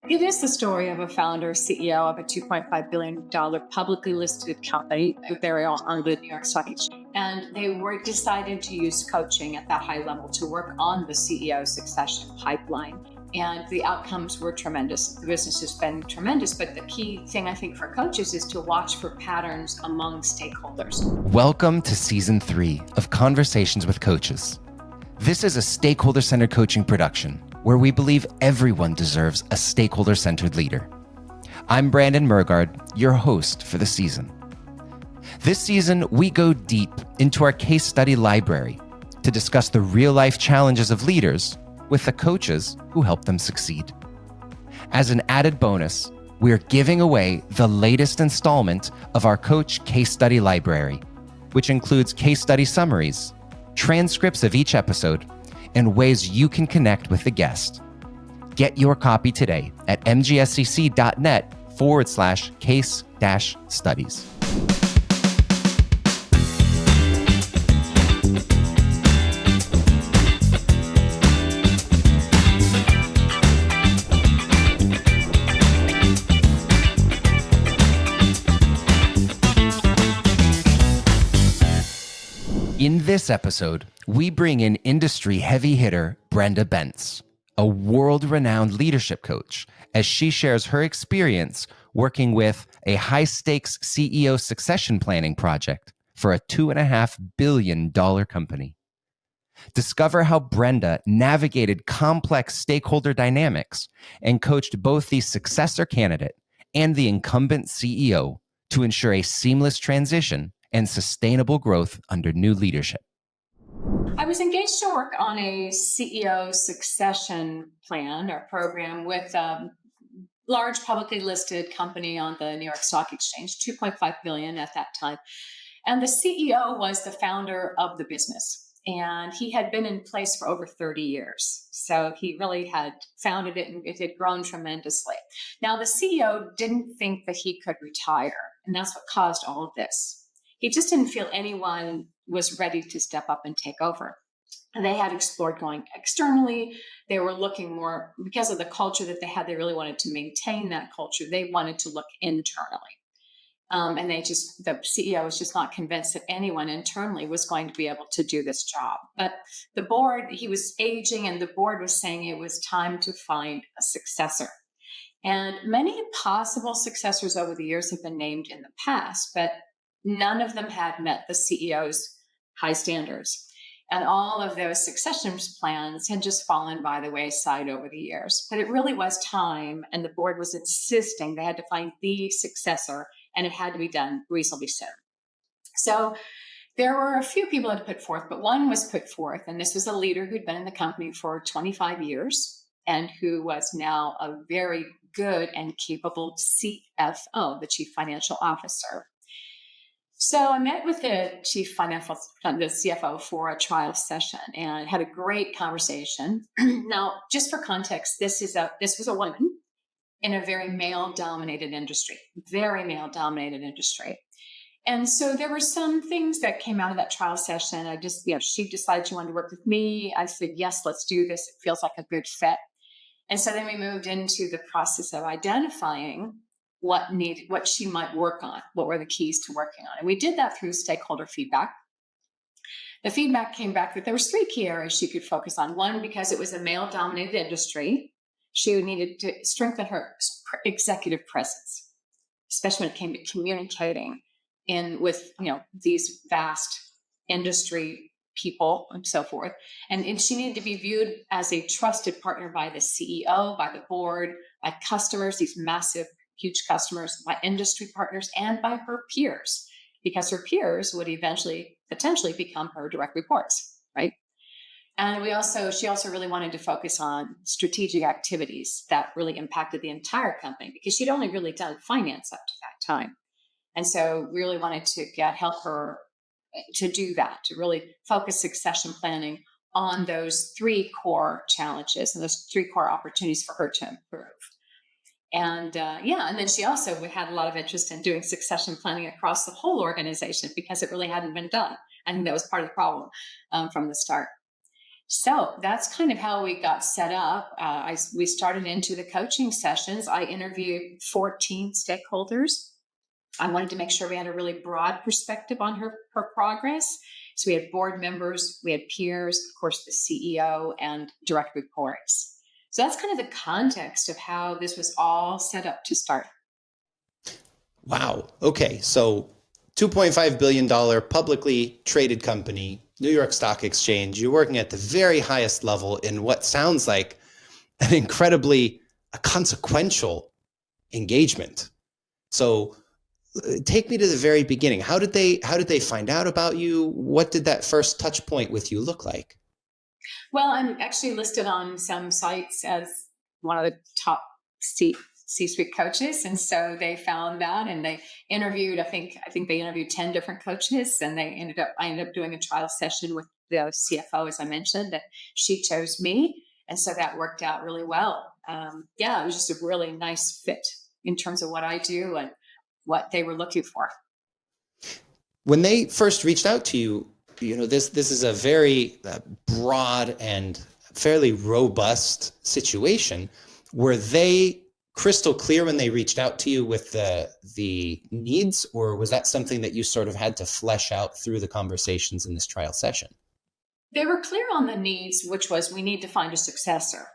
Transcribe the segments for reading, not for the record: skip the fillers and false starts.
It is the story of a founder, CEO of a $2.5 billion publicly listed company. They're on the New York Stock Exchange. And they were decided to use coaching at that high level to work on the CEO succession pipeline. And the outcomes were tremendous. The business has been tremendous. But the key thing, I think, for coaches is to watch for patterns among stakeholders. Welcome to Season 3 of Conversations with Coaches. This is a stakeholder-centered coaching production where we believe everyone deserves a stakeholder-centered leader. I'm Brandon Murgard, your host for the season. This season, we go deep into our case study library to discuss the real-life challenges of leaders with the coaches who help them succeed. As an added bonus, we're giving away the latest installment of our Coach Case Study Library, which includes case study summaries, transcripts of each episode, and ways you can connect with the guest. Get your copy today at mgscc.net/case-studies. In this episode, we bring in industry heavy hitter Brenda Bence, a world-renowned leadership coach, as she shares her experience working with a high-stakes CEO succession planning project for a $2.5 billion company. Discover how Brenda navigated complex stakeholder dynamics and coached both the successor candidate and the incumbent CEO to ensure a seamless transition and sustainable growth under new leadership. I was engaged to work on a CEO succession plan or program with a large publicly listed company on the New York Stock Exchange, 2.5 billion at that time. And the CEO was the founder of the business. And he had been in place for over 30 years. So he really had founded it and it had grown tremendously. Now, the CEO didn't think that he could retire. And that's what caused all of this. He just didn't feel anyone was ready to step up and take over. And they had explored going externally. They were looking more, because of the culture that they had, they really wanted to maintain that culture. They wanted to look internally. And the CEO was just not convinced that anyone internally was going to be able to do this job. But the board, he was aging, and the board was saying it was time to find a successor. And many possible successors over the years have been named in the past, but none of them had met the CEO's high standards. And all of those succession plans had just fallen by the wayside over the years. But it really was time, and the board was insisting they had to find the successor, and it had to be done reasonably soon. So there were a few people that put forth, but one was put forth, and this was a leader who'd been in the company for 25 years and who was now a very good and capable CFO, the Chief Financial Officer. So I met with the the CFO for a trial session and had a great conversation. Now, just for context, this was a woman in a very male-dominated industry, And so there were some things that came out of that trial session. She decided she wanted to work with me. I said, yes, let's do this. It feels like a good fit. And so then we moved into the process of identifying what she might work on, what were the keys to working on. And we did that through stakeholder feedback. The feedback came back that there was 3 key areas she could focus on. One, because it was a male-dominated industry, she needed to strengthen her executive presence, especially when it came to communicating with these vast industry people and so forth. And she needed to be viewed as a trusted partner by the CEO, by the board, by customers, these massive huge customers, by industry partners, and by her peers, because her peers would eventually potentially become her direct reports, right? And she also really wanted to focus on strategic activities that really impacted the entire company, because she'd only really done finance up to that time. And so we really wanted to help her to do that, to really focus succession planning on those 3 core challenges and those 3 core opportunities for her to improve. And and then she also had a lot of interest in doing succession planning across the whole organization, because it really hadn't been done. I think that was part of the problem from the start. So that's kind of how we got set up. We started into the coaching sessions. I interviewed 14 stakeholders. I wanted to make sure we had a really broad perspective on her progress. So we had board members, we had peers, of course, the CEO and direct reports. So that's kind of the context of how this was all set up to start. Wow. Okay. So $2.5 billion publicly traded company, New York Stock Exchange. You're working at the very highest level in what sounds like an incredibly consequential engagement. So take me to the very beginning. How did they find out about you? What did that first touch point with you look like? Well, I'm actually listed on some sites as one of the top C-suite coaches, and so they found that, and they interviewed. I think they interviewed 10 different coaches, and I ended up doing a trial session with the CFO, as I mentioned, that she chose me, and so that worked out really well. It was just a really nice fit in terms of what I do and what they were looking for. When they first reached out to you, this is a very broad and fairly robust situation. Were they crystal clear when they reached out to you with the needs, or was that something that you sort of had to flesh out through the conversations in this trial session? They were clear on the needs, which was we need to find a successor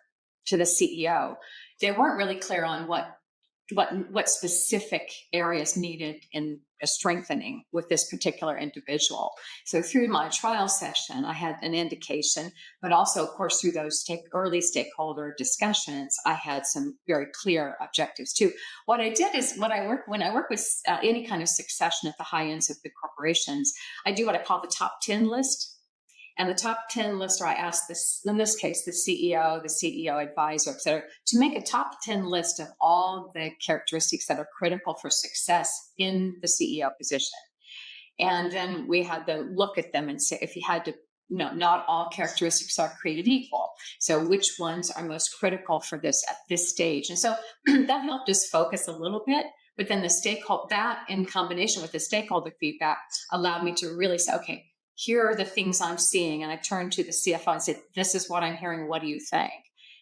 to the CEO. They weren't really clear on what specific areas needed in a strengthening with this particular individual. So through my trial session, I had an indication, but also, of course, through those early stakeholder discussions, I had some very clear objectives too. What I did is when I work with any kind of succession at the high ends of big corporations, I do what I call the top 10 list. And the top 10 lister, I asked this, in this case, the CEO advisor, et cetera, to make a top 10 list of all the characteristics that are critical for success in the CEO position. And then we had to look at them and say, if you had to, not all characteristics are created equal. So which ones are most critical for this at this stage? And so that helped us focus a little bit. But then that in combination with the stakeholder feedback allowed me to really say, okay, here are the things I'm seeing. And I turned to the CFO and said, this is what I'm hearing. What do you think?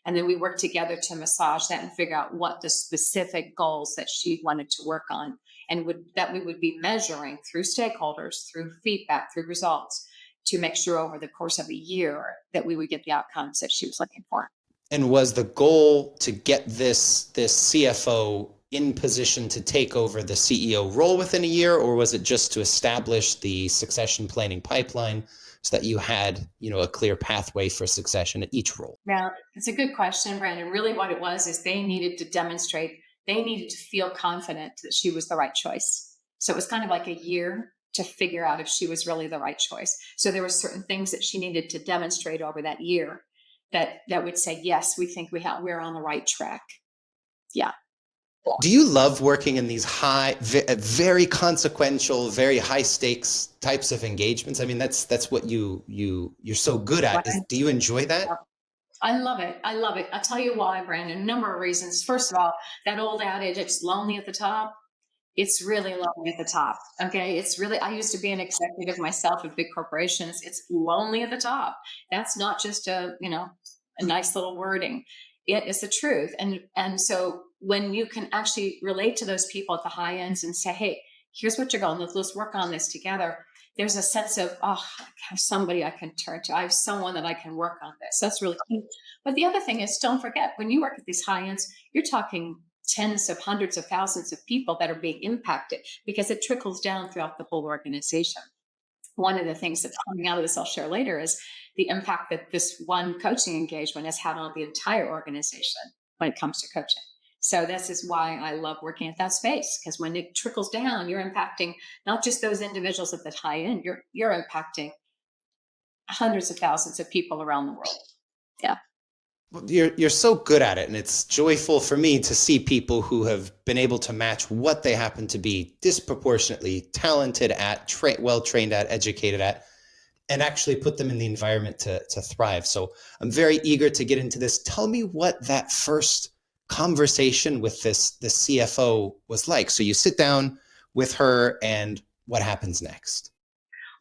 And then we worked together to massage that and figure out what the specific goals that she wanted to work on and that we would be measuring through stakeholders, through feedback, through results to make sure over the course of a year that we would get the outcomes that she was looking for. And was the goal to get this CFO in position to take over the CEO role within a year, or was it just to establish the succession planning pipeline so that you had, a clear pathway for succession at each role? Now, it's a good question, Brandon. Really what it was is they needed to feel confident that she was the right choice. So it was kind of like a year to figure out if she was really the right choice. So there were certain things that she needed to demonstrate over that year that would say, yes, we think we're on the right track. Yeah. Do you love working in these very consequential, very high stakes types of engagements? I mean, that's what you're so good at. Do you enjoy that? I love it. I'll tell you why, Brandon. A number of reasons. First of all, that old adage, it's lonely at the top. It's really lonely at the top. Okay. I used to be an executive myself at big corporations. It's lonely at the top. That's not just a nice little wording. It is the truth. And so when you can actually relate to those people at the high ends and say, hey, here's what you're going, let's work on this together. There's a sense of, I have somebody I can turn to. I have someone that I can work on this. That's really key. But the other thing is, don't forget, when you work at these high ends, you're talking tens of hundreds of thousands of people that are being impacted because it trickles down throughout the whole organization. One of the things that's coming out of this I'll share later is the impact that this one coaching engagement has had on the entire organization when it comes to coaching. So this is why I love working at that space, because when it trickles down, you're impacting not just those individuals at the high end, you're impacting hundreds of thousands of people around the world. Yeah. You're so good at it, and it's joyful for me to see people who have been able to match what they happen to be disproportionately talented at, well trained at, educated at, and actually put them in the environment to thrive. So I'm very eager to get into this. Tell me what that first conversation with the CFO was like. So you sit down with her, and what happens next?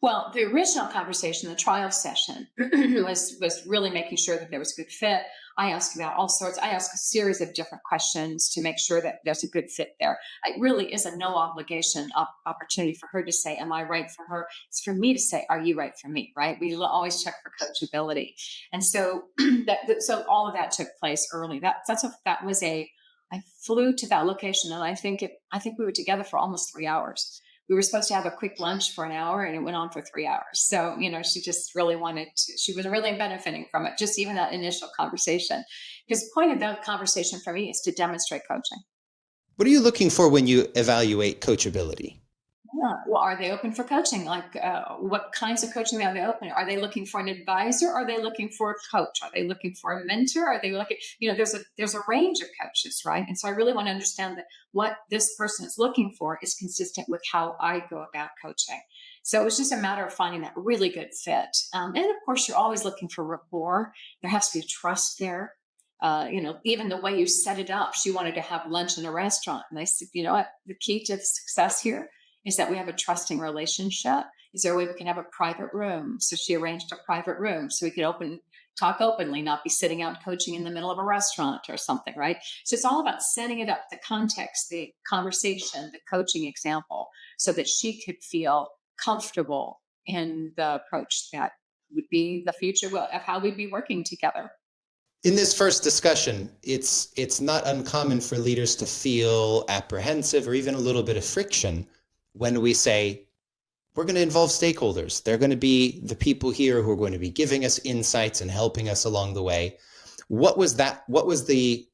Well, the original conversation, the trial session, was really making sure that there was a good fit. I asked about all sorts. I asked a series of different questions to make sure that there's a good fit there. It really is a no obligation opportunity for her to say, "Am I right for her?" It's for me to say, "Are you right for me?" Right? We will always check for coachability, and so so all of that took place early. That was a. I flew to that location, and I think we were together for almost 3 hours. We were supposed to have a quick lunch for an hour, and it went on for 3 hours. So, she just really she was really benefiting from it, just even that initial conversation. Because the point of that conversation for me is to demonstrate coaching. What are you looking for when you evaluate coachability? Yeah. Well, are they open for coaching? Like, what kinds of coaching are they open? Are they looking for an advisor? Are they looking for a coach? Are they looking for a mentor? Are they looking? There's a range of coaches, right? And so I really want to understand that what this person is looking for is consistent with how I go about coaching. So it was just a matter of finding that really good fit. And of course, you're always looking for rapport. There has to be trust there. Even the way you set it up, she wanted to have lunch in a restaurant. And I said, you know what? The key to success here is that we have a trusting relationship. Is there a way we can have a private room? So she arranged a private room so we could talk openly, not be sitting out coaching in the middle of a restaurant or something, right? So it's all about setting it up, the context, the conversation, the coaching example, so that she could feel comfortable in the approach that would be the future of how we'd be working together. In this first discussion, it's not uncommon for leaders to feel apprehensive or even a little bit of friction when we say, we're going to involve stakeholders. They're going to be the people here who are going to be giving us insights and helping us along the way. What was the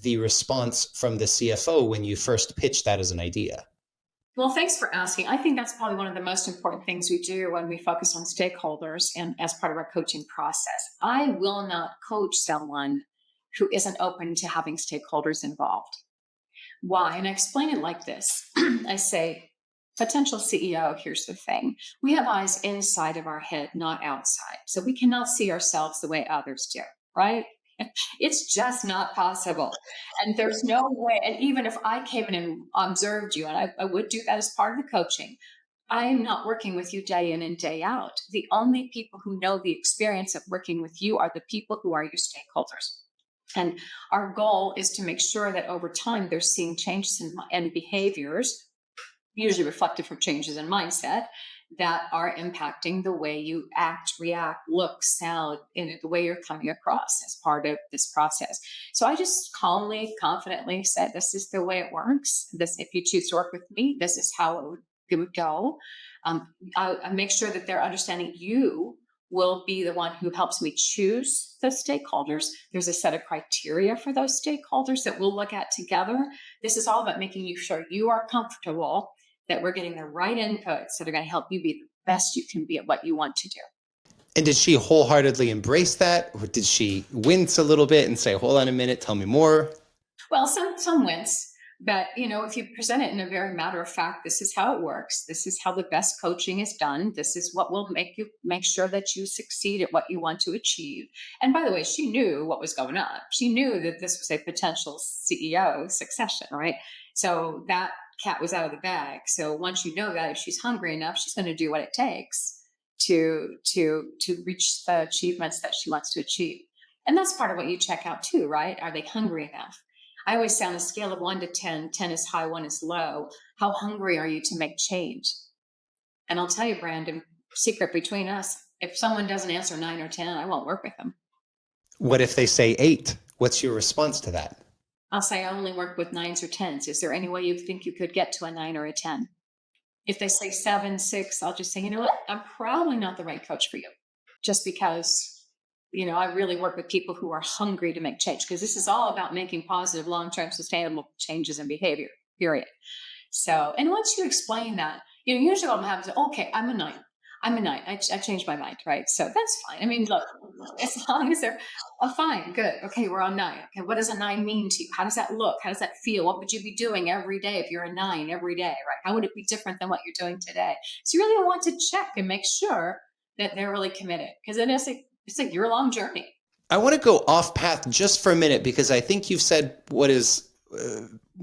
response from the CFO when you first pitched that as an idea? Well, thanks for asking. I think that's probably one of the most important things we do when we focus on stakeholders and as part of our coaching process. I will not coach someone who isn't open to having stakeholders involved. Why? And I explain it like this. I say, potential CEO, here's the thing. We have eyes inside of our head, not outside. So we cannot see ourselves the way others do, right? It's just not possible. And there's no way. And even if I came in and observed you, and I would do that as part of the coaching, I am not working with you day in and day out. The only people who know the experience of working with you are the people who are your stakeholders. And our goal is to make sure that over time they're seeing changes in behaviors, usually reflected from changes in mindset, that are impacting the way you act, react, look, sound, and the way you're coming across as part of this process. So I just calmly, confidently said, this is the way it works. If you choose to work with me, this is how it would go. I make sure that they're understanding you will be the one who helps me choose the stakeholders. There's a set of criteria for those stakeholders that we'll look at together. This is all about making sure you are comfortable that we're getting the right inputs that are going to help you be the best you can be at what you want to do. And did she wholeheartedly embrace that? Or did she wince a little bit and say, hold on a minute, tell me more? Well, some wince. But, if you present it in a very matter of fact, this is how it works. This is how the best coaching is done. This is what will make sure that you succeed at what you want to achieve. And by the way, she knew what was going on. She knew that this was a potential CEO succession, right? So that cat was out of the bag. So once you know that, if she's hungry enough, she's going to do what it takes to reach the achievements that she wants to achieve. And that's part of what you check out too, right? Are they hungry enough? I always say on a scale of 1 to 10, 10 is high, 1 is low. How hungry are you to make change? And I'll tell you, Brandon, secret between us, if someone doesn't answer 9 or 10, I won't work with them. What if they say 8? What's your response to that? I'll say I only work with 9s or 10s. Is there any way you think you could get to a 9 or a 10? If they say 7, 6, I'll just say, you know what? I'm probably not the right coach for you. Just because I really work with people who are hungry to make change, because this is all about making positive, long-term, sustainable changes in behavior, period. So, and once you explain that, usually what happens is, okay, I'm a 9. I changed my mind, right? So that's fine. I mean, look, as long as they're, fine, good. Okay, we're on 9. Okay, what does a 9 mean to you? How does that look? How does that feel? What would you be doing every day if you're a 9 every day, right? How would it be different than what you're doing today? So you really want to check and make sure that they're really committed, because it's a year-long journey. I want to go off path just for a minute, because I think you've said what is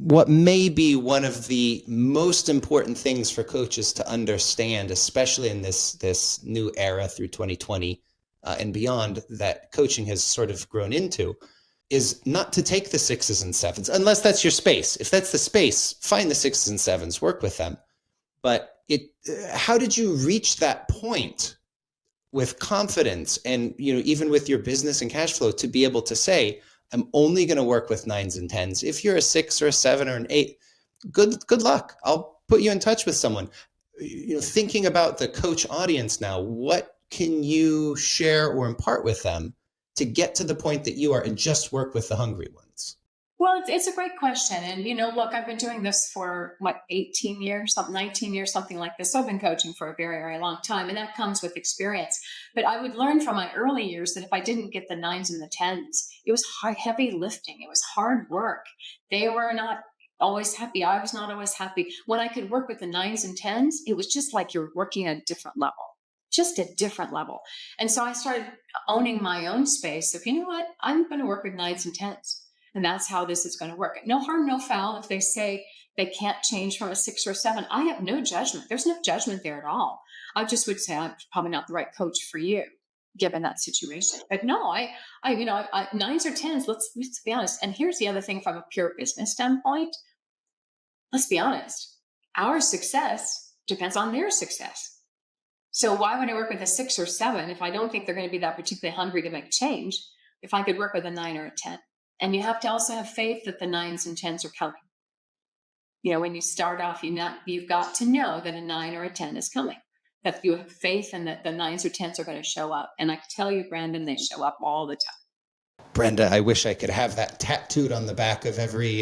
what may be one of the most important things for coaches to understand, especially in this new era through 2020 and beyond that coaching has sort of grown into, is not to take the 6s and 7s, unless that's your space. If that's the space, find the 6s and 7s, work with them. But how did you reach that point with confidence and, even with your business and cash flow to be able to say, I'm only going to work with 9s and 10s. If you're a 6 or a 7 or an 8, good luck. I'll put you in touch with someone. Thinking about the coach audience now, what can you share or impart with them to get to the point that you are and just work with the hungry ones? Well, it's a great question. And, look, I've been doing this for 18 years, 19 years, something like this. So I've been coaching for a very, very long time, and that comes with experience. But I would learn from my early years that if I didn't get the 9s and the 10s, it was heavy lifting. It was hard work. They were not always happy. I was not always happy. When I could work with the 9s and 10s, it was just like you're working at a different level, just a different level. And so I started owning my own space of, I'm going to work with 9s and 10s. And that's how this is going to work. No harm, no foul. If they say they can't change from a 6 or a 7, I have no judgment. There's no judgment there at all. I just would say I'm probably not the right coach for you, given that situation. But no, 9s or 10s. Let's be honest. And here's the other thing from a pure business standpoint. Let's be honest. Our success depends on their success. So why would I work with a 6 or 7 if I don't think they're going to be that particularly hungry to make change? If I could work with a 9 or a 10. And you have to also have faith that the 9s and 10s are coming. When you start off, you've got to know that a 9 or a 10 is coming, that you have faith and that the 9s or 10s are going to show up. And I can tell you, Brandon, they show up all the time. Brenda, I wish I could have that tattooed on the back of every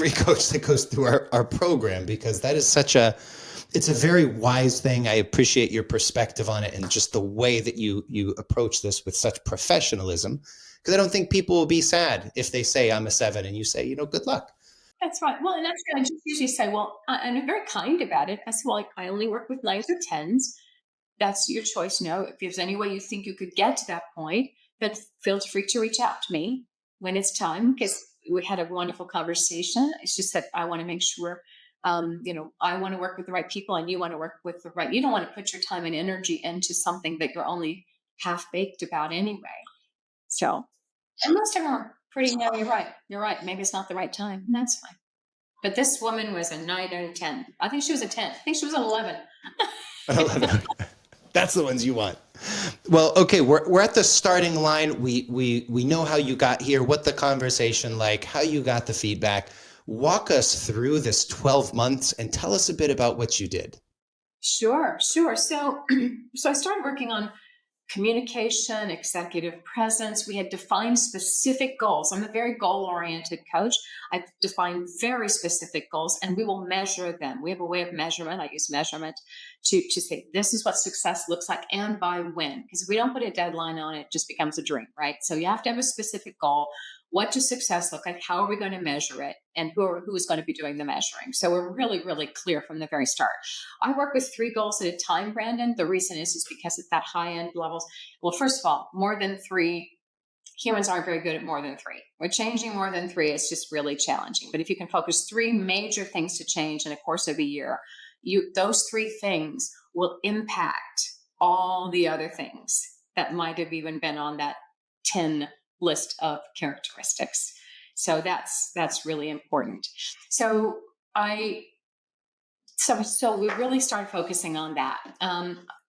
coach that goes through our program, because that is it's a very wise thing. I appreciate your perspective on it and just the way that you approach this with such professionalism. Because I don't think people will be sad if they say I'm a 7 and you say, good luck. That's right. Well, and that's I just usually say, I'm very kind about it. I say, I only work with 9s or 10s. That's your choice. If there's any way you think you could get to that point, then feel free to reach out to me when it's time, because we had a wonderful conversation. It's just that I want to make sure, I want to work with the right people and you want to work with you don't want to put your time and energy into something that you're only half baked about anyway. So, and most of them are pretty, you're right. Maybe it's not the right time, and that's fine. But this woman was a 9 or a 10. I think she was a 10. I think she was an 11. 11. That's the ones you want. Well, okay, we're at the starting line. We know how you got here, what the conversation like, how you got the feedback. Walk us through this 12 months and tell us a bit about what you did. Sure. So I started working on communication, executive presence. We had defined specific goals. I'm a very goal-oriented coach. I've defined very specific goals, and we will measure them. We have a way of measurement. I use measurement to say, this is what success looks like and by when. Because if we don't put a deadline on it, it just becomes a dream, right? So you have to have a specific goal. What does success look like? How are we going to measure it? And who is going to be doing the measuring? So we're really, really clear from the very start. I work with 3 goals at a time, Brandon. The reason is because at that high end levels, well, first of all, more than 3, humans aren't very good at more than 3. We're changing more than 3. It's just really challenging. But if you can focus 3 major things to change in the course of a year, those 3 things will impact all the other things that might have even been on that 10 list of characteristics. So that's really important. So we really started focusing on that.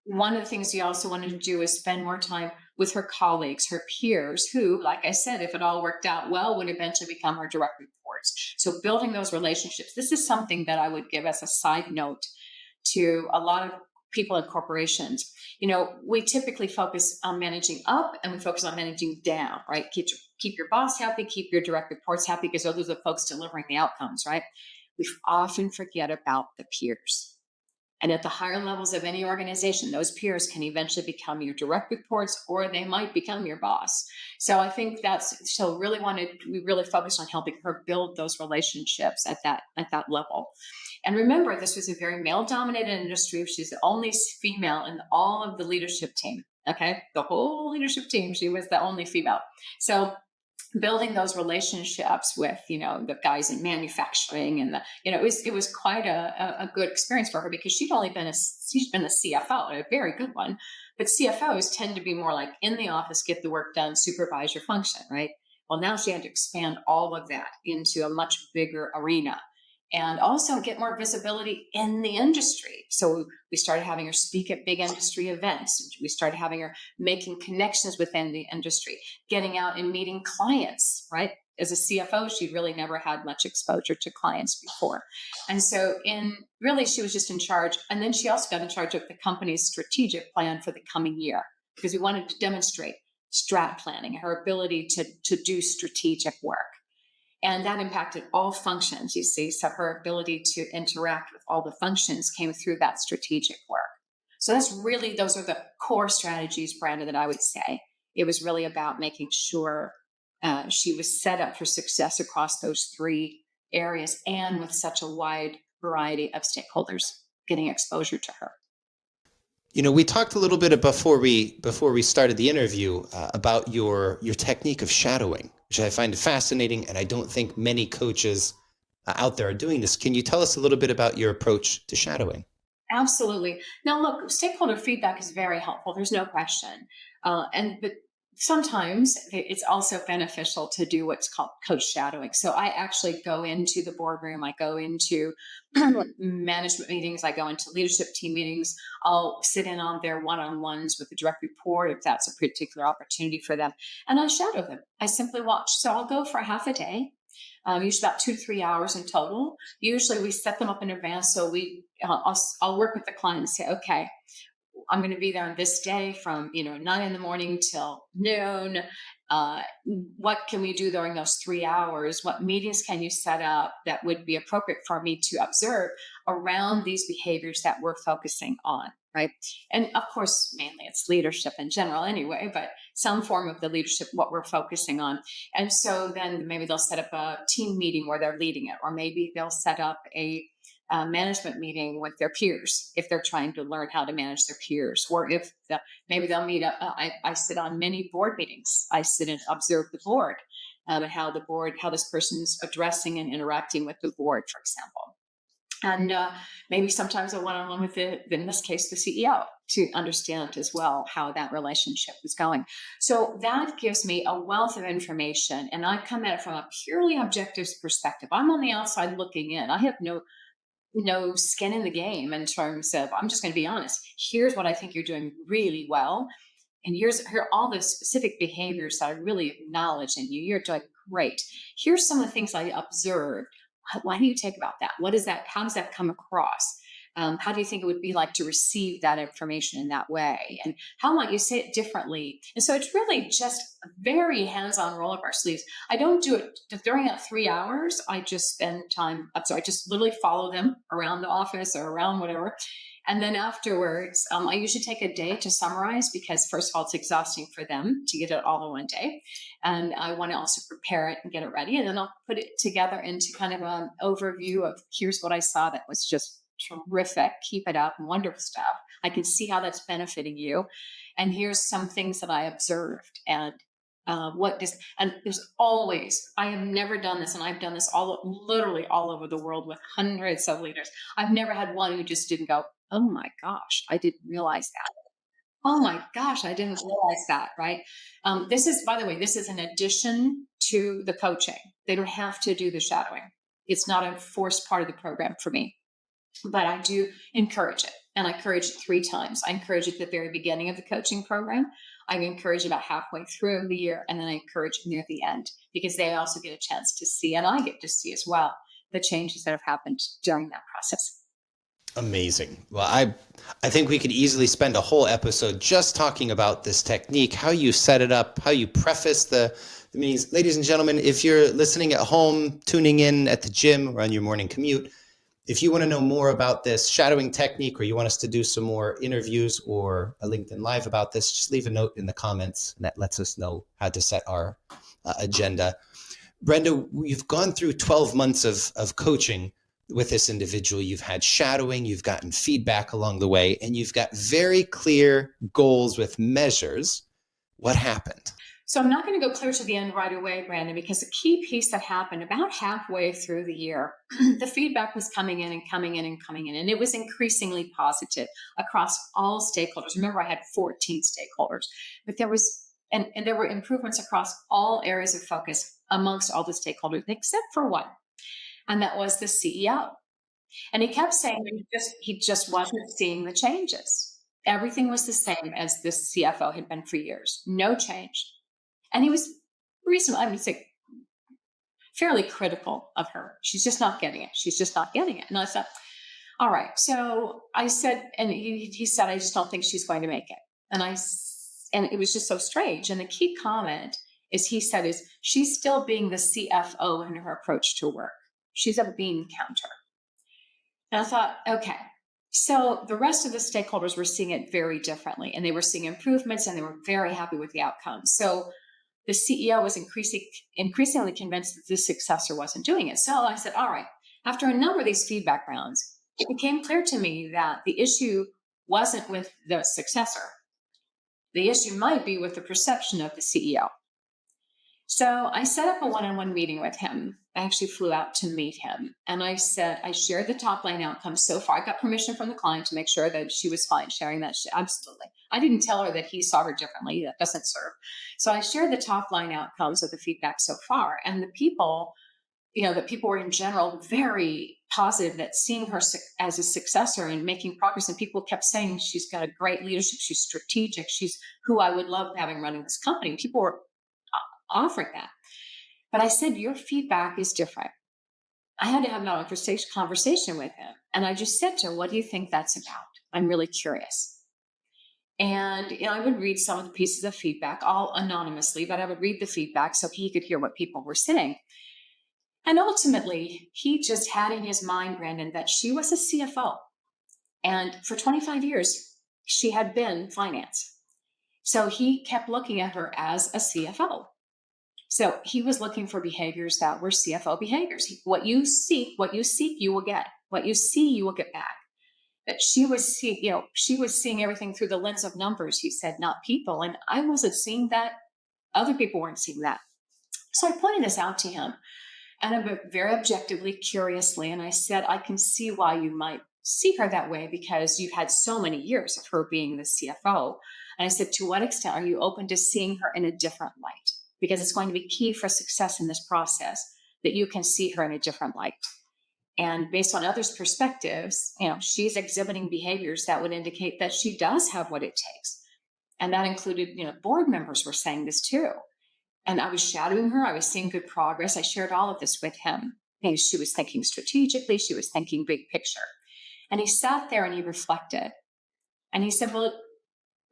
One of the things we also wanted to do is spend more time with her colleagues, her peers, who, like I said, if it all worked out well, would eventually become her direct reports. So building those relationships. This is something that I would give as a side note to a lot of people in corporations. We typically focus on managing up and we focus on managing down, right? Keep your boss happy, keep your direct reports happy, because those are the folks delivering the outcomes, right? We often forget about the peers. And at the higher levels of any organization, those peers can eventually become your direct reports, or they might become your boss. So I think we really focused on helping her build those relationships at that level. And remember, this was a very male-dominated industry. She's the only female in all of the leadership team. Okay, the whole leadership team, she was the only female. So building those relationships with, the guys in manufacturing and it was quite a good experience for her because she's been a CFO, a very good one. But CFOs tend to be more like in the office, get the work done, supervise your function, right? Well, now she had to expand all of that into a much bigger arena and also get more visibility in the industry. So we started having her speak at big industry events. We started having her making connections within the industry, getting out and meeting clients, right? As a CFO, she really never had much exposure to clients before. And so she was just in charge. And then she also got in charge of the company's strategic plan for the coming year because we wanted to demonstrate strat planning, her ability to do strategic work. And that impacted all functions, you see. So her ability to interact with all the functions came through that strategic work. So those are the core strategies, Brenda, that I would say. It was really about making sure she was set up for success across those three areas and with such a wide variety of stakeholders getting exposure to her. We talked a little bit before we started the interview about your technique of shadowing, which I find fascinating, and I don't think many coaches out there are doing this. Can you tell us a little bit about your approach to shadowing? Absolutely. Now, look, stakeholder feedback is very helpful. There's no question. But sometimes it's also beneficial to do what's called coach shadowing. So I actually go into the boardroom. I go into management meetings. I go into leadership team meetings. I'll sit in on their one-on-ones with the direct report if that's a particular opportunity for them. And I shadow them. I simply watch. So I'll go for half a day. Usually about 2 to 3 hours in total. Usually we set them up in advance. So I'll work with the client and say, okay, I'm going to be there on this day from 9 in the morning till noon. What can we do during those 3 hours? What meetings can you set up that would be appropriate for me to observe around these behaviors that we're focusing on, right? And of course, mainly it's leadership in general anyway, but some form of the leadership, what we're focusing on. And so then maybe they'll set up a team meeting where they're leading it, or maybe they'll set up a management meeting with their peers if they're trying to learn how to manage their peers, or if maybe they'll meet up. I sit on many board meetings. I sit and observe the board and how this person's addressing and interacting with the board, for example. And maybe sometimes a one-on-one with in this case, the CEO, to understand as well how that relationship is going. So that gives me a wealth of information, and I come at it from a purely objective perspective. I'm on the outside looking in. I have no skin in the game in terms of, I'm just going to be honest. Here's what I think you're doing really well. And here are all the specific behaviors that I really acknowledge in you. You're doing great. Here's some of the things I observed. Why do you take about that? What is that? How does that come across? How do you think it would be like to receive that information in that way? And how might you say it differently? And so it's really just a very hands-on roll up our sleeves. I don't do it during that 3 hours. I just spend time. So I just literally follow them around the office or around whatever. And then afterwards, I usually take a day to summarize because first of all, it's exhausting for them to get it all in one day. And I want to also prepare it and get it ready. And then I'll put it together into kind of an overview of here's what I saw that was just terrific. Keep it up. Wonderful stuff. I can see how that's benefiting you. And here's some things that I observed. And there's always, I have never done this, and I've done this literally all over the world with hundreds of leaders. I've never had one who just didn't go, oh my gosh, I didn't realize that. Oh my gosh, I didn't realize that, right? This is, by the way, this is an addition to the coaching. They don't have to do the shadowing. It's not a forced part of the program for me. But I do encourage it, and I encourage it 3 times. I encourage it at the very beginning of the coaching program. I encourage it about halfway through the year, and then I encourage it near the end because they also get a chance to see, and I get to see as well, the changes that have happened during that process. Amazing. Well, I think we could easily spend a whole episode just talking about this technique, how you set it up, how you preface the meetings. Ladies and gentlemen, if you're listening at home, tuning in at the gym or on your morning commute, if you want to know more about this shadowing technique, or you want us to do some more interviews or a LinkedIn Live about this, just leave a note in the comments, and that lets us know how to set our agenda. Brenda, you've gone through 12 months of coaching with this individual. You've had shadowing, you've gotten feedback along the way, and you've got very clear goals with measures. What happened? So I'm not going to go clear to the end right away, Brandon, because the key piece that happened about halfway through the year, the feedback was coming in and coming in and coming in, and it was increasingly positive across all stakeholders. Remember, I had 14 stakeholders, but there was and there were improvements across all areas of focus amongst all the stakeholders, except for one, and that was the CEO. And he kept saying he just wasn't seeing the changes. Everything was the same as the CFO had been for years, no change. And he was reasonable, I would say, fairly critical of her. She's just not getting it. She's just not getting it. And I thought, all right. So I said, and he said, I just don't think she's going to make it. And it was just so strange. And the key comment he said, she's still being the CFO in her approach to work. She's a bean counter. And I thought, okay. So the rest of the stakeholders were seeing it very differently, and they were seeing improvements, and they were very happy with the outcome. So the CEO was increasingly convinced that the successor wasn't doing it. So I said, all right, after a number of these feedback rounds, it became clear to me that the issue wasn't with the successor. The issue might be with the perception of the CEO. So I set up a one-on-one meeting with him. I actually flew out to meet him. And I said, I shared the top line outcomes so far. I got permission from the client to make sure that she was fine sharing that. Absolutely. I didn't tell her that he saw her differently. That doesn't serve. So I shared the top line outcomes of the feedback so far. And the people were in general very positive that seeing her as a successor and making progress. And people kept saying she's got a great leadership. She's strategic. She's who I would love having running this company. People were offering that. But I said, your feedback is different. I had to have an conversation with him. And I just said to him, what do you think that's about? I'm really curious. And I would read some of the pieces of feedback, all anonymously, but I would read the feedback so he could hear what people were saying. And ultimately, he just had in his mind, Brandon, that she was a CFO. And for 25 years, she had been finance. So he kept looking at her as a CFO. So he was looking for behaviors that were CFO behaviors. What you seek, you will get. What you see, you will get back. But she was seeing everything through the lens of numbers, he said, not people. And I wasn't seeing that. Other people weren't seeing that. So I pointed this out to him, and very objectively, curiously, and I said, I can see why you might see her that way because you've had so many years of her being the CFO. And I said, to what extent are you open to seeing her in a different light? Because it's going to be key for success in this process that you can see her in a different light. And based on others' perspectives, she's exhibiting behaviors that would indicate that she does have what it takes. And that included, board members were saying this too. And I was shadowing her. I was seeing good progress. I shared all of this with him. She was thinking strategically. She was thinking big picture. And he sat there and he reflected. And he said, well,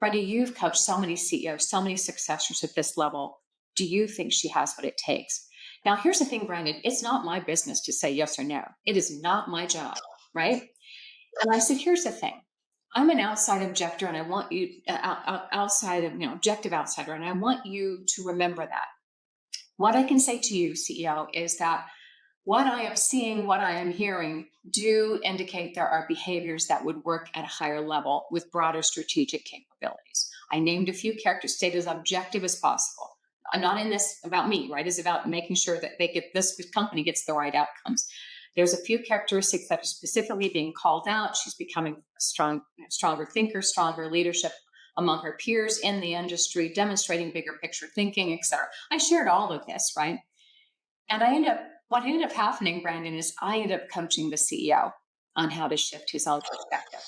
Brenda, you've coached so many CEOs, so many successors at this level. Do you think she has what it takes? Now, here's the thing, Brandon. It's not my business to say yes or no. It is not my job, right? And I said, here's the thing. I'm an outside objector, and I want you objective outsider, and I want you to remember that. What I can say to you, CEO, is that what I am seeing, what I am hearing do indicate there are behaviors that would work at a higher level with broader strategic capabilities. I named a few characters, stayed as objective as possible. I'm not in this about me, right? It's about making sure that this company gets the right outcomes. There's a few characteristics that are specifically being called out. She's becoming a stronger thinker, stronger leadership among her peers in the industry, demonstrating bigger picture thinking, et cetera. I shared all of this, right? And what ended up happening, Brandon, is I ended up coaching the CEO on how to shift his own perspective,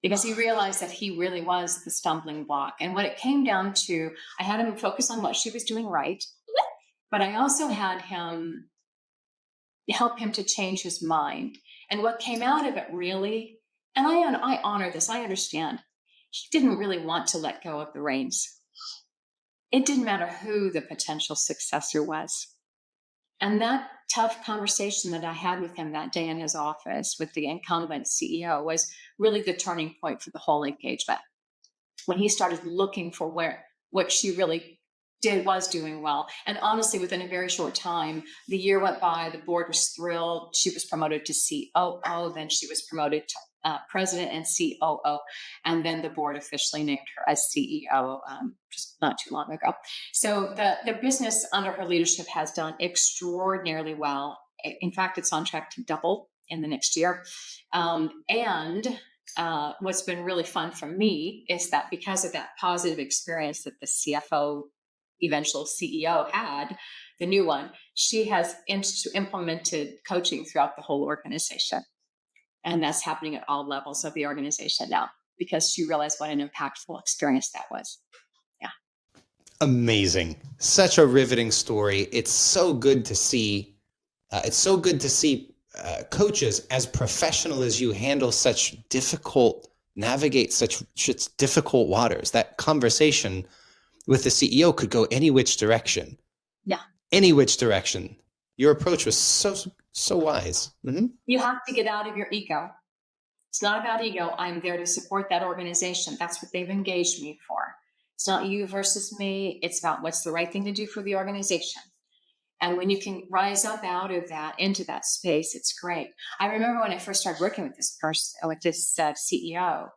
because he realized that he really was the stumbling block. And what it came down to, I had him focus on what she was doing right, but I also had him help him to change his mind. And what came out of it really, and I honor this, I understand, he didn't really want to let go of the reins. It didn't matter who the potential successor was. And that tough conversation that I had with him that day in his office with the incumbent CEO was really the turning point for the whole engagement. When he started looking for what she really was doing well. And honestly, within a very short time, the year went by, the board was thrilled. She was promoted to COO, then she was promoted to president and COO, and then the board officially named her as CEO just not too long ago. So the business under her leadership has done extraordinarily well. In fact, it's on track to double in the next year. And what's been really fun for me is that because of that positive experience that the CFO, eventual CEO had, the new one, she has implemented coaching throughout the whole organization. And that's happening at all levels of the organization now because she realized what an impactful experience that was. Yeah. Amazing. Such a riveting story. It's so good to see. Coaches as professional as you navigate such difficult waters. That conversation with the CEO could go any which direction. Yeah. Any which direction. Your approach was so wise. Mm-hmm. You have to get out of your ego. It's not about ego. I'm there to support that organization. That's what they've engaged me for. It's not you versus me. It's about what's the right thing to do for the organization. And when you can rise up out of that into that space, it's great. I remember when I first started working with this person, with this CEO,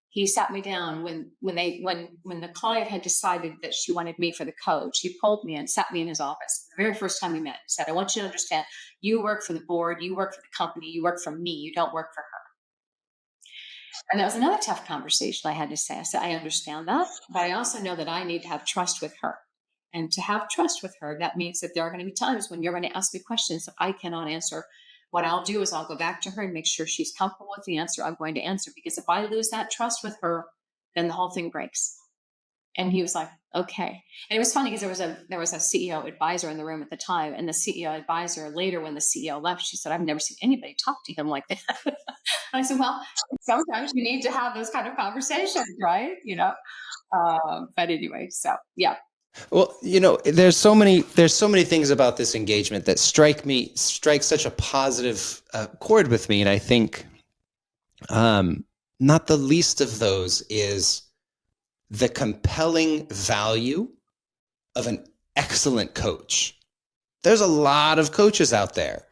he sat me down when the client had decided that she wanted me for the coach. He pulled me and sat me in his office. The very first time we met, he said, "I want you to understand, you work for the board, you work for the company, you work for me, you don't work for her." And that was another tough conversation I had to say. I said, "I understand that, but I also know that I need to have trust with her. And to have trust with her, that means that there are going to be times when you're going to ask me questions that I cannot answer. What I'll do is I'll go back to her and make sure she's comfortable with the answer I'm going to answer. Because if I lose that trust with her, then the whole thing breaks." And he was like, "Okay." And it was funny because there was a CEO advisor in the room at the time, and the CEO advisor later, when the CEO left, she said, "I've never seen anybody talk to him like that." I said, "Well, sometimes you need to have those kind of conversations, right? But anyway, so yeah." Well, there's so many things about this engagement that strike such a positive chord with me, and I think not the least of those is the compelling value of an excellent coach. There's a lot of coaches out there.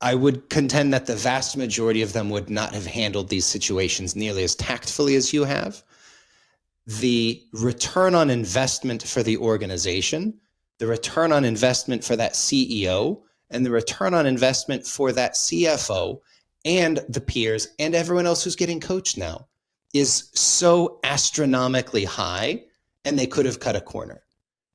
I would contend that the vast majority of them would not have handled these situations nearly as tactfully as you have. The return on investment for the organization, the return on investment for that CEO, and the return on investment for that CFO and the peers and everyone else who's getting coached now is so astronomically high, and they could have cut a corner.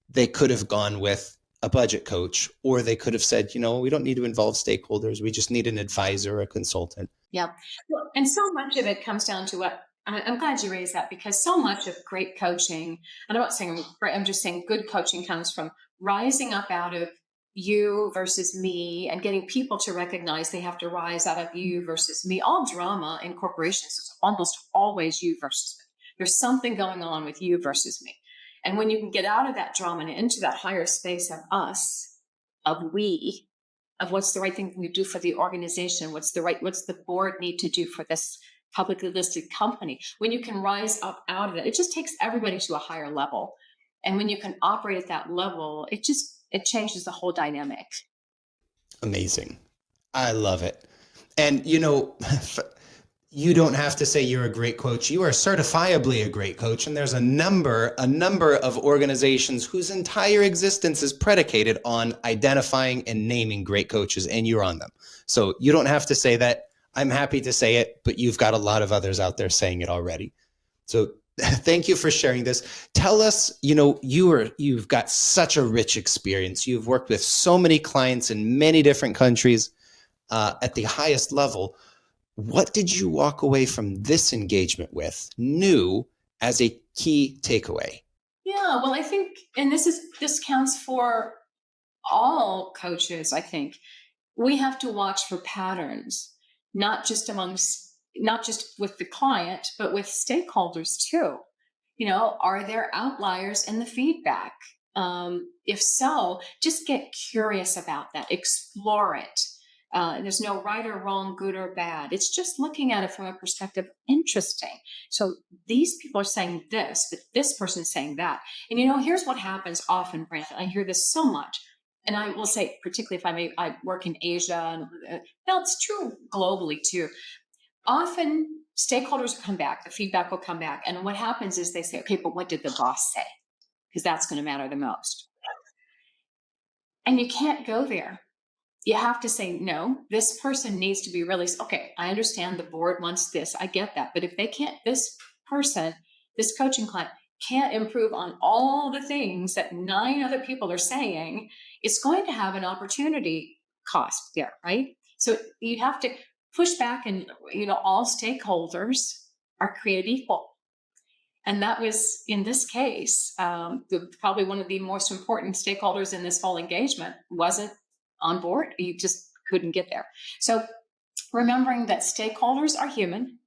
They could have gone with a budget coach, or they could have said, we don't need to involve stakeholders. We just need an advisor or a consultant. Yeah. Well, and so much of it comes down to what I'm glad you raised that, because so much of great coaching, and I'm not saying great, I'm just saying good coaching comes from rising up out of you versus me and getting people to recognize they have to rise out of you versus me. All drama in corporations is almost always you versus me. There's something going on with you versus me. And when you can get out of that drama and into that higher space of us, of we, of what's the right thing to do for the organization, what's the board need to do for this publicly listed company, when you can rise up out of it, it just takes everybody to a higher level. And when you can operate at that level, it changes the whole dynamic. Amazing. I love it. And, you don't have to say you're a great coach. You are certifiably a great coach. And there's a number of organizations whose entire existence is predicated on identifying and naming great coaches, and you're on them. So you don't have to say that. I'm happy to say it, but you've got a lot of others out there saying it already. So thank you for sharing this. Tell us, you've got such a rich experience. You've worked with so many clients in many different countries at the highest level. What did you walk away from this engagement with new as a key takeaway? Yeah, well, I think, and this counts for all coaches, I think, we have to watch for patterns, not just with the client, but with stakeholders too. Are there outliers in the feedback? If so, just get curious about that, explore it. There's no right or wrong, good or bad. It's just looking at it from a perspective, interesting. So these people are saying this, but this person's saying that. And here's what happens often, Brenda. I hear this so much. And I will say, particularly if I work in Asia, and that's true globally too. often stakeholders will come back, the feedback will come back. And what happens is they say, okay, but what did the boss say? Because that's going to matter the most. And you can't go there. You have to say, no, this person needs to be really, okay, I understand the board wants this. I get that. But if they can't, this person, this coaching client can't improve on all the things that 9 other people are saying, it's going to have an opportunity cost there, right? So you have to push back, and all stakeholders are created equal. And that was, in this case, probably one of the most important stakeholders in this whole engagement wasn't on board. You just couldn't get there. So remembering that stakeholders are human,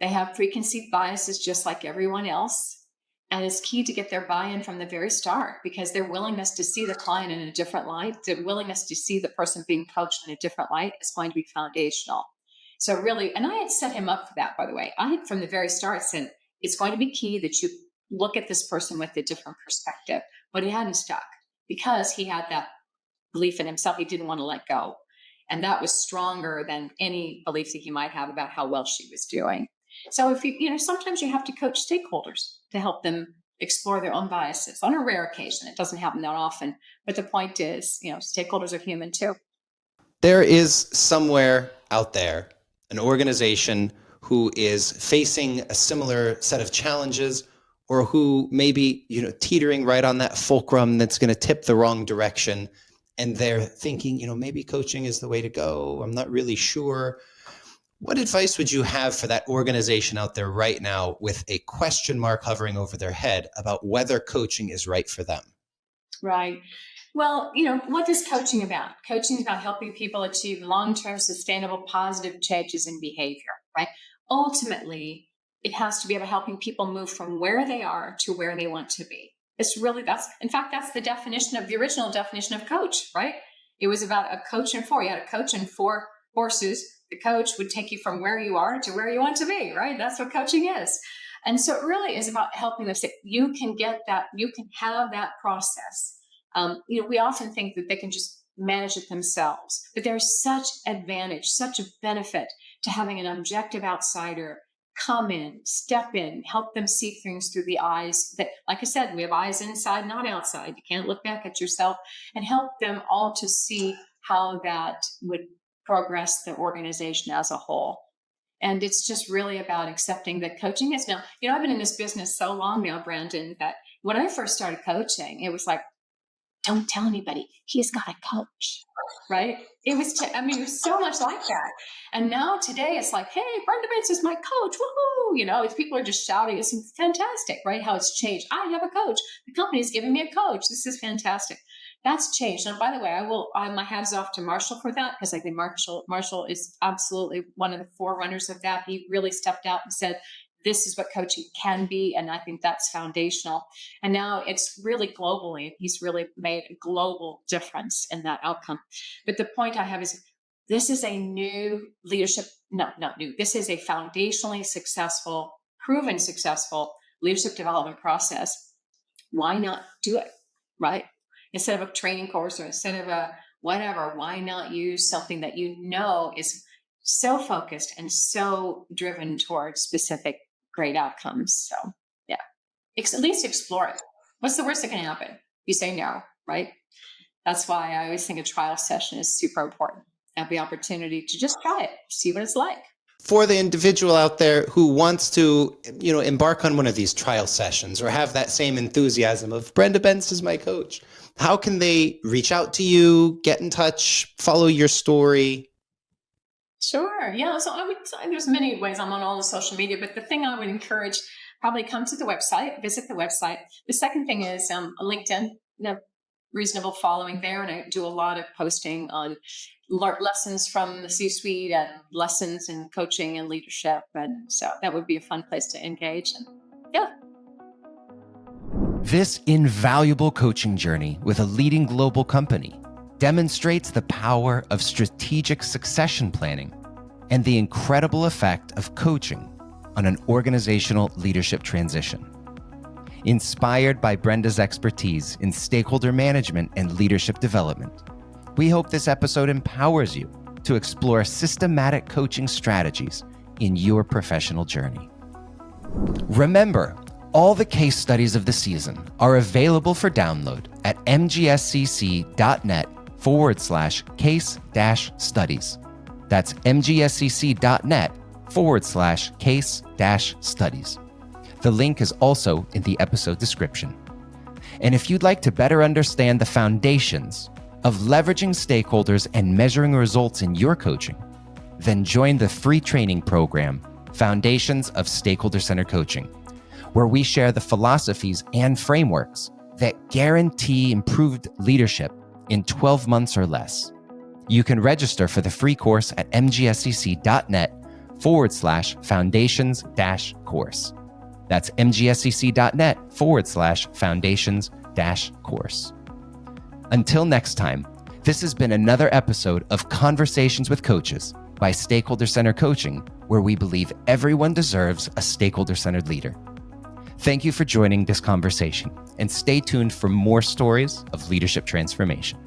they have preconceived biases just like everyone else. And it's key to get their buy-in from the very start, because their willingness to see the client in a different light, their willingness to see the person being coached in a different light is going to be foundational. So really, and I had set him up for that, by the way. I had from the very start said, it's going to be key that you look at this person with a different perspective. But he hadn't stuck because he had that belief in himself. He didn't want to let go. And that was stronger than any belief that he might have about how well she was doing. So if sometimes you have to coach stakeholders to help them explore their own biases. On a rare occasion, it doesn't happen that often. But the point is, stakeholders are human too. There is somewhere out there an organization who is facing a similar set of challenges, or who may be, teetering right on that fulcrum that's going to tip the wrong direction. And they're thinking, maybe coaching is the way to go. I'm not really sure. What advice would you have for that organization out there right now with a question mark hovering over their head about whether coaching is right for them? Right. Well, what is coaching about? Coaching is about helping people achieve long-term, sustainable, positive changes in behavior, right? Ultimately, it has to be about helping people move from where they are to where they want to be. It's really, that's the definition of the original definition of coach, right? It was about a coach and 4. You had a coach and 4 horses. The coach would take you from where you are to where you want to be, right? That's what coaching is. And so it really is about helping them say, you can get that, you can have that process. We often think that they can just manage it themselves, but there's such advantage, such a benefit to having an objective outsider come in, step in, help them see things through the eyes that, like I said, we have eyes inside, not outside. You can't look back at yourself, and help them all to see how that would progress the organization as a whole. And it's just really about accepting that coaching is now, I've been in this business so long now, Brandon, that when I first started coaching, it was like, don't tell anybody, he's got a coach, right? It was so much like that. And now today it's like, hey, Brenda Bence is my coach, woohoo! People are just shouting. It's fantastic, right? How it's changed. I have a coach. The company is giving me a coach. This is fantastic. That's changed. And by the way, my hats off to Marshall for that, because I think Marshall is absolutely one of the forerunners of that. He really stepped out and said, this is what coaching can be. And I think that's foundational. And now it's really globally, he's really made a global difference in that outcome. But the point I have is, this is a new leadership, not new. This is a foundationally successful, proven successful leadership development process. Why not do it, right? Instead of a training course, or instead of a whatever, why not use something that is so focused and so driven towards specific great outcomes? So yeah, at least explore it. What's the worst that can happen? You say no, right? That's why I always think a trial session is super important. Have the opportunity to just try it, see what it's like. For the individual out there who wants to, embark on one of these trial sessions, or have that same enthusiasm of Brenda Bence is my coach, how can they reach out to you, get in touch, follow your story? Sure. Yeah. So there's many ways. I'm on all the social media, but the thing I would encourage, probably come to the website, visit the website. The second thing is LinkedIn, reasonable following there. And I do a lot of posting on lessons from the C-suite and lessons in coaching and leadership. And so that would be a fun place to engage. And yeah. This invaluable coaching journey with a leading global company demonstrates the power of strategic succession planning and the incredible effect of coaching on an organizational leadership transition. Inspired by Brenda's expertise in stakeholder management and leadership development, we hope this episode empowers you to explore systematic coaching strategies in your professional journey. Remember, all the case studies of the season are available for download at mgscc.net/case-studies. That's mgscc.net/case-studies. The link is also in the episode description. And if you'd like to better understand the foundations of leveraging stakeholders and measuring results in your coaching, then join the free training program, Foundations of Stakeholder-Centered Coaching, where we share the philosophies and frameworks that guarantee improved leadership in 12 months or less. You can register for the free course at mgscc.net/foundations-course. That's mgscc.net/foundations-course. Until next time, this has been another episode of Conversations with Coaches by Stakeholder-Centered Coaching, where we believe everyone deserves a stakeholder-centered leader. Thank you for joining this conversation, and stay tuned for more stories of leadership transformation.